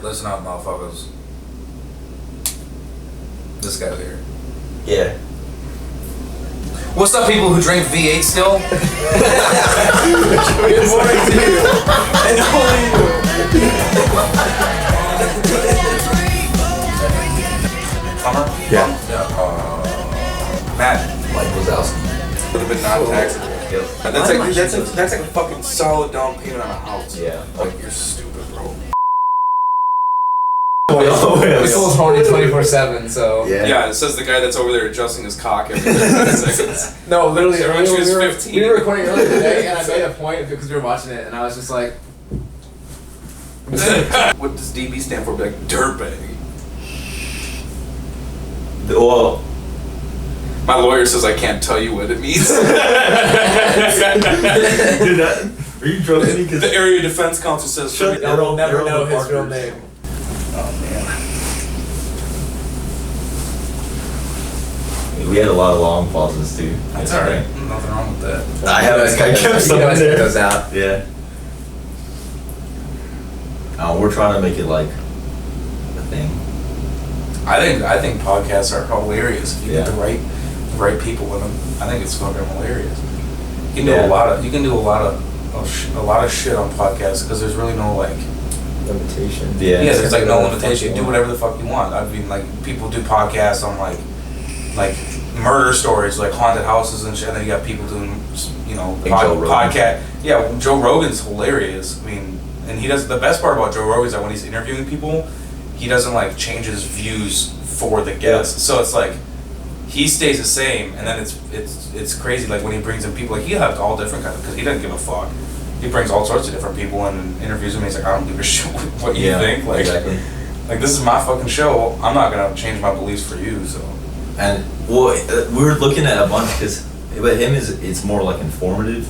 Listen up, motherfuckers. This guy here. Yeah. What's up, people who drink V8 still? Good morning to you. And only you. Summer? Yeah. Matt. Mike Wazowski. Would have been non-taxable. Yep. That's like a fucking solid down payment on a house. Yeah. Like, you're stupid, bro. This soul's horny 24/7, so. Yeah, it says the guy that's over there adjusting his cock every 10 seconds. No, literally, So when earlier she was we were 15. we were recording earlier today, and I made a point because we were watching it, and I was just like. What does DB stand for? Be like, dirtbag. Well, My lawyer says I can't tell you what it means. dude, are you joking? Because The area defense counsel says. Shut I will never They're all know his real partners. name. Oh man. we had a lot of long pauses too. That's alright. Nothing wrong with that. I haven't. I kept some in there. Those out. Yeah. We're trying to make it like a thing. I think podcasts are hilarious if you get Yeah. the right people with them. I think it's fucking hilarious. You can do Yeah. a lot of shit on podcasts because there's really no like Limitations. Yeah. there's like no limitation. You do whatever the fuck you want. I mean, like people do podcasts on like murder stories, like haunted houses and shit. And then you got people doing Like Joe Rogan. podcast. Yeah, well, Joe Rogan's hilarious. I mean, and he does the best part about Joe Rogan is that when he's interviewing people, he doesn't like change his views for the guests. So it's like he stays the same, and then it's crazy. Like when he brings in people, like he has all different kinds because he doesn't give a fuck. He brings all sorts of different people and interviews them. He's like, I don't give a shit what you think. Like, exactly. like this is my fucking show. I'm not gonna change my beliefs for you. So And well, we were looking at a bunch because, but it's more like informative.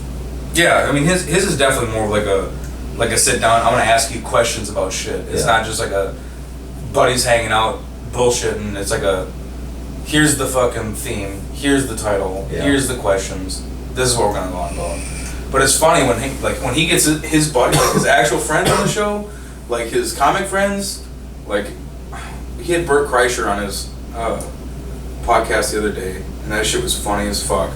yeah, I mean his is definitely more like a sit down. I'm gonna ask you questions about shit. It's Yeah. not just like a buddies hanging out bullshitting. It's like a here's the fucking theme. Here's the title. Yeah. Here's the questions. This is what we're gonna go on about. But it's funny when he gets his buddy, like his actual friends on the show, like his comic friends, like he had Bert Kreischer on his podcast the other day, and that shit was funny as fuck.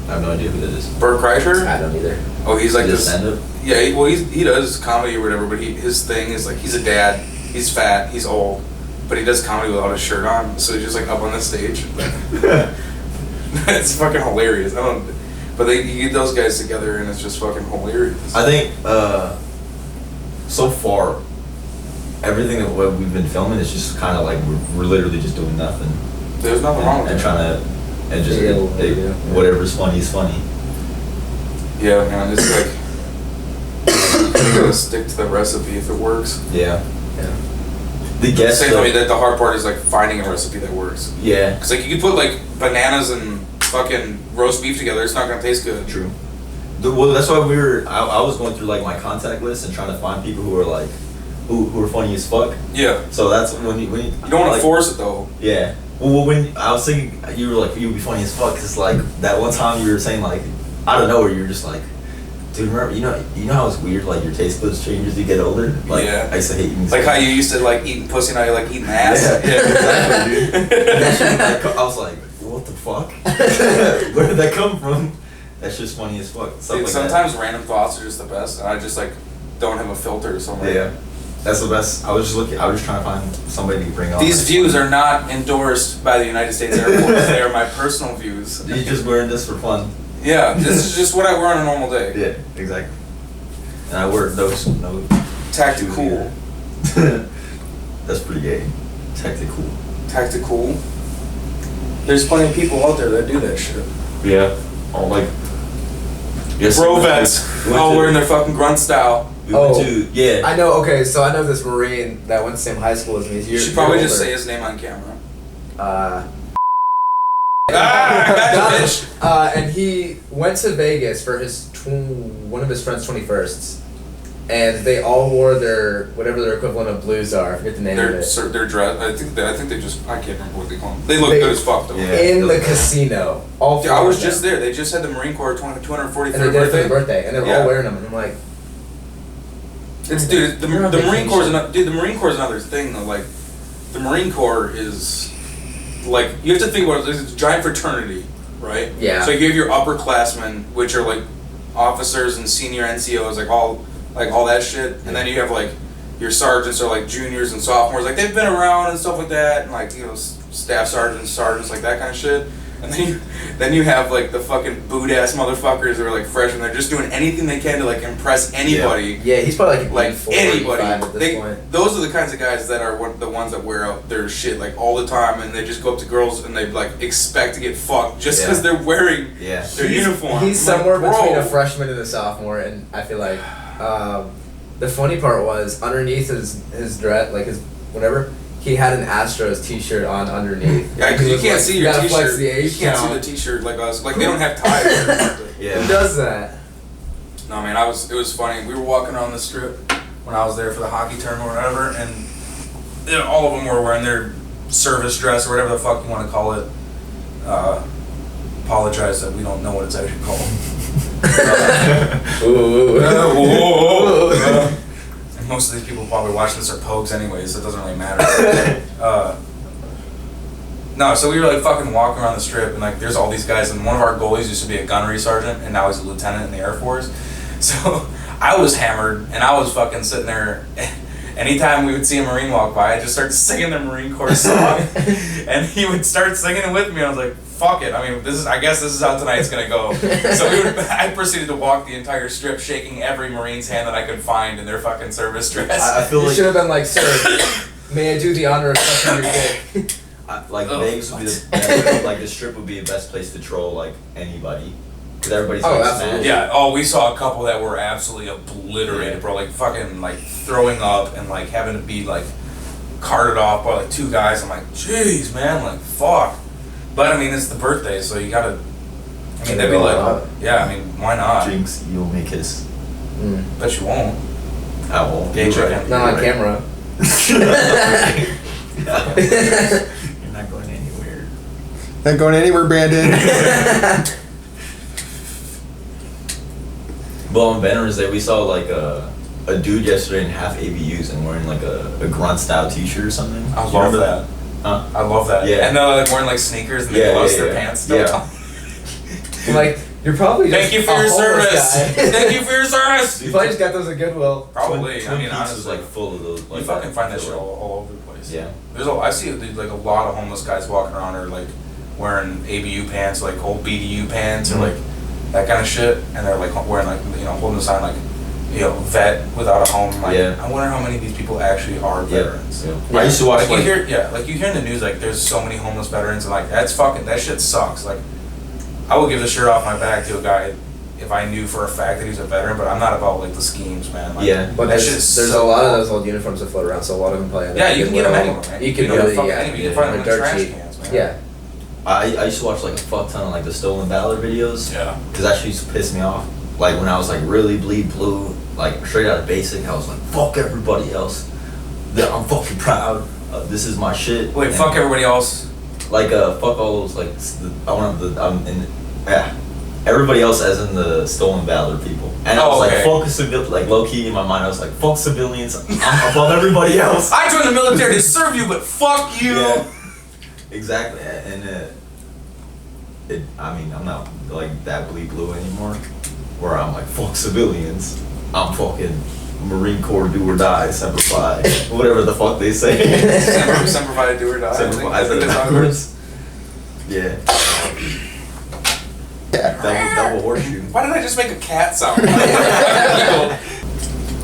I have no idea who that is. Bert Kreischer? I don't either. Oh, he's like this. stand-up? Yeah, he does comedy or whatever, but his thing is like he's a dad, he's fat, he's old, but he does comedy without his shirt on, so he's just like up on the stage. It's fucking hilarious. But you get those guys together and it's just fucking hilarious. I think so far, everything that we've been filming is just kind of like we're literally just doing nothing There's nothing wrong with and that. trying to just whatever's funny is funny. Yeah, man, it's like you gotta stick to the recipe if it works. Yeah. The guest. Same, I mean, the hard part is like finding a recipe that works. Yeah. Cause like you could put like bananas and fucking roast beef together, it's not gonna taste good. True. Well, that's why I was going through like my contact list and trying to find people who are like who are funny as fuck. Yeah. So that's when you don't want to like, force it though. Yeah. Well, when I was thinking, you were like, you would be funny as fuck. Cause like that one time you were saying like, I don't know, where you were just like, dude, remember, you know how it's weird, like your taste buds change as you get older. Like, Yeah. I used to hate eating. Like how you used to like eating pussy, now you like eating ass. Yeah, exactly, dude. And that shit, like, I was like, what the fuck? Where did that come from? That's just funny as fuck. Stuff Dude, like sometimes random thoughts are just the best, and I just like don't have a filter or something. that. Yeah. That's the best. I was just trying to find somebody to bring on. These views are not endorsed by the United States Air Force. They are my personal views. You just wearing this for fun. Yeah, this is just what I wear on a normal day. Yeah, exactly. And I wear those. No. Tactical. That's pretty gay. Tactical. Tactical. There's plenty of people out there that do that shit. Yeah. All like. Bro vets, all wearing their fucking grunt style. We went to I know. Okay, so I know this Marine that went to the same high school as me. You should probably just say his name on camera. Gotcha, bitch. And he went to Vegas for his one of his friends' 21st, and they all wore their whatever their equivalent of blues are. I forget the name of it. Their dress. I think they just. I can't remember what they call them. They look good as fuck though. Yeah. In the casino. All Dude, four I was of them. just there. They just had the Marine Corps 243rd And they did it for birthday. the birthday, and they were Yeah. all wearing them, and I'm like, It's dude. The Marine Corps is another dude. The Marine Corps is another thing though. Like, the Marine Corps is like you have to think about it. It's a giant fraternity, right? Yeah. So you have your upperclassmen, which are like officers and senior NCOs, like all that shit, and then you have like your sergeants are like juniors and sophomores, like they've been around and stuff like that, and like, you know, staff sergeants, like that kind of shit. And then you have like the fucking boot ass motherfuckers that are like freshmen. They're just doing anything they can to like impress anybody. Yeah, he's probably like anybody. At this point. Those are the kinds of guys that are the ones that wear out their shit like all the time, and they just go up to girls and they like expect to get fucked just because they're wearing their uniform. He's somewhere between a freshman and a sophomore, and I feel like the funny part was underneath his dress, like his whatever. He had an Astros t-shirt on underneath. Yeah, because you can't see your t-shirt. You can't see the t-shirt like us. Like, they don't have ties. Who does that? No, man, it was funny. We were walking around the strip when I was there for the hockey tournament or whatever, and you know, all of them were wearing their service dress or whatever the fuck you want to call it. Apologize that we don't know what it's actually called. And most of these people probably watching this are pogues anyways, so it doesn't really matter. No, so we were like fucking walking around the strip, and like there's all these guys, and one of our goalies used to be a gunnery sergeant, and now he's a lieutenant in the Air Force. So I was hammered, and I was fucking sitting there. Anytime we would see a Marine walk by, I'd just start singing the Marine Corps song, and he would start singing it with me. I was like, fuck it. I mean, I guess this is how tonight's gonna go. So I proceeded to walk the entire strip, shaking every Marine's hand that I could find in their fucking service dress. I feel like you should have been like, sir, may I do the honor of sucking your dick? Vegas would be the best, like the strip would be the best place to troll like anybody, because everybody's like absolutely. Yeah. Oh, we saw a couple that were absolutely obliterated, bro. Like fucking like throwing up and like having to be like carted off by like two guys. I'm like, jeez, man, like fuck. But I mean, it's the birthday, so you gotta. I mean, they'd be like, yeah. I mean, why not? Jinx, you'll make his. Bet you won't. I won't. Gay chicken. Not on camera. You're not going anywhere. Not going anywhere, Brandon. Well, on Veterans Day, we saw like a dude yesterday in half ABUs and wearing like a grunt style T-shirt or something. I love that. Huh? I love that. Yeah. And they're like wearing like sneakers and they close their pants still. I'm like, you're probably Thank you just for your a homeless service. guy. Thank you for your service. You probably just got those at Goodwill. Probably. Twin I mean, Peaks honestly, is like full of those. Like you fucking find that shit all over the place. Yeah. I see like a lot of homeless guys walking around or like wearing ABU pants, like old BDU pants or like that kind of shit, and they're like wearing like, you know, holding a sign like, you know, vet without a home. Like, I wonder how many of these people actually are veterans. Yeah. I used to watch like you hear in the news like there's so many homeless veterans, and like that shit sucks. Like, I would give the shirt off my back to a guy if I knew for a fact that he's a veteran, but I'm not about like the schemes, man. Like, but there's so a lot of those old uniforms that float around, so a lot of them play. Yeah, you can get them anywhere, man. You can really, you can find them in trash cans, man. Yeah. I used to watch like a fuck ton of like the Stolen Valor videos. Yeah. Because that shit used to piss me off. Like when I was like really bleed blue, like straight out of basic, I was like, fuck everybody else. I'm fucking proud. This is my shit. Wait, fuck everybody else. Like fuck all those like everybody else as in the Stolen Valor people. And I was like, fuck civilians. Like low key in my mind, I was like, fuck civilians. I'm above everybody else. I joined the military to serve you, but fuck you. Yeah. Exactly, and I mean, I'm not like that bleed blue anymore, where I'm like, fuck civilians. I'm fucking Marine Corps do or die, Semper Fi, whatever the fuck they say. Semper Fi do or die. Semper Fi is that how it works? Yeah. Double horseshoe. Why did I just make a cat sound?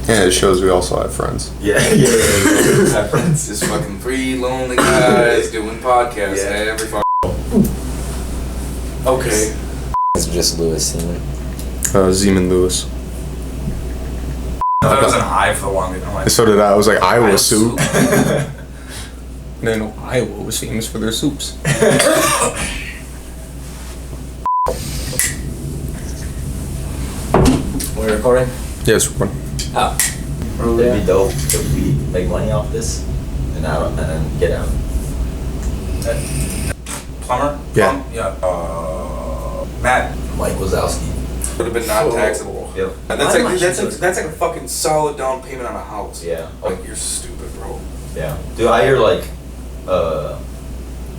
Yeah, it shows we also have friends. Yeah. Have friends. Just fucking three lonely guys doing podcasts every fucking. Okay. It's just Lewis Seaman. Zeman Lewis. I thought it was an I for the longest time. So did I. I was like, Iowa soup. No, Iowa was famous for their soups. We're recording? Yes, we're one. Oh. It'd be dope if we make money off this and then get out. Plumber? Yeah. Yeah. Matt. Mike Wazowski. Would have been non-taxable. Yep. And Why am I that's so like a fucking solid down payment on a house. Yeah. Like you're stupid, bro. Yeah. Dude, I hear like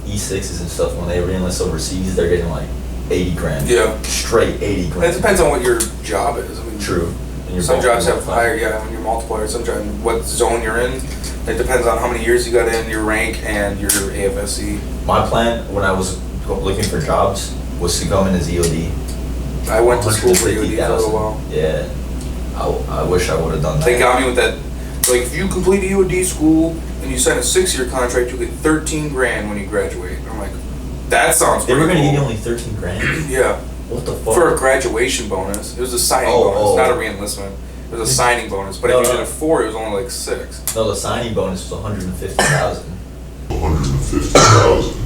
E6s and stuff when they re-enlist overseas, they're getting like 80 grand. Yeah. Straight 80 grand. It depends on what your job is. I mean, True. And your some jobs have multiplier. higher, yeah, when you're multiplier. Some jobs, what zone you're in. It depends on how many years you got in, your rank, and your AFSC. My plan when I was looking for jobs was to come in as EOD. I went to school for EOD for a little 150,000. while. Yeah. I wish I would have done that. They got me with that. Like, if you complete EOD school and you sign a 6-year contract, you get 13 grand when you graduate. And I'm like, that sounds They were pretty gonna cool. give you only 13 grand? Yeah. What the fuck? For a graduation bonus. It was a signing bonus, not a re-enlistment. It was a signing bonus. But No, if you no. did a 4, it was only like 6. No, the signing bonus was 150,000. 150,000.